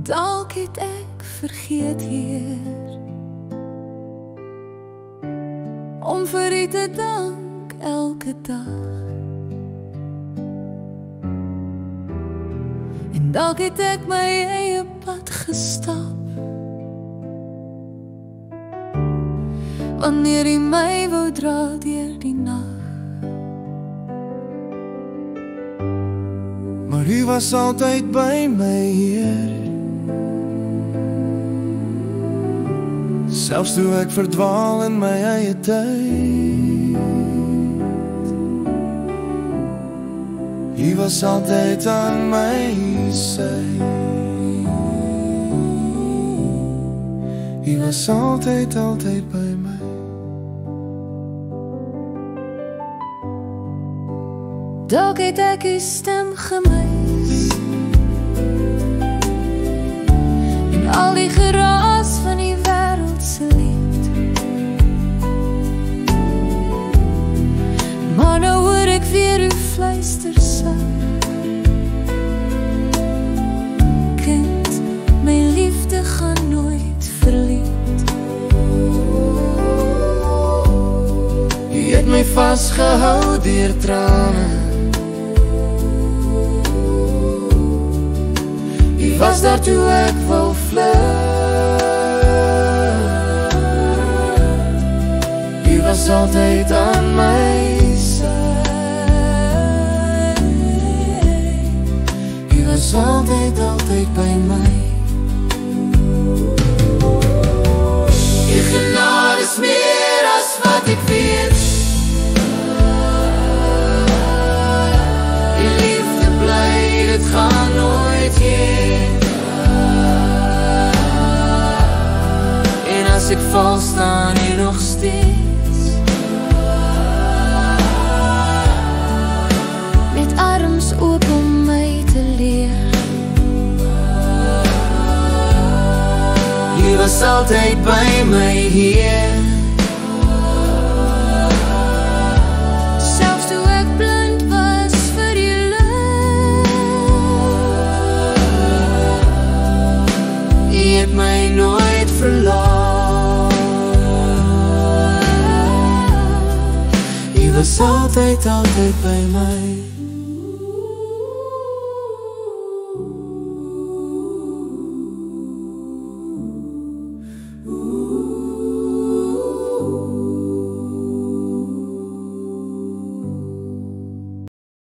Dalk het ek vergeet, Heer, om vir U te dank elke dag. En dalk het ek my eie pad gestap, wanneer U my wou dra deur die nag. Maar U was altyd by my, Heer, selfs toe ek verdwaal in my eie tyd. U was altyd aan my sy. U was altyd by my. Dalk het ek U stem gemis, en al die geraas van die wêreldse lied. Maar nou hoor ek weer U fluister sag: kind, my liefde gaan nooit verliet. U het my vasgehou deur trane, U was daar toe ek wou vlug. U was altyd aan my sy. U was altyd by my. U genade is meer as wat ek weet. U liefde bly, dit gaan nooit heen. As ek val, staan U nog steeds, met arms oop om my te leer. U was altyd by my, Heer, selfs toe ek blind was vir U lig. U het my nooit verlaat. U was altyd by my.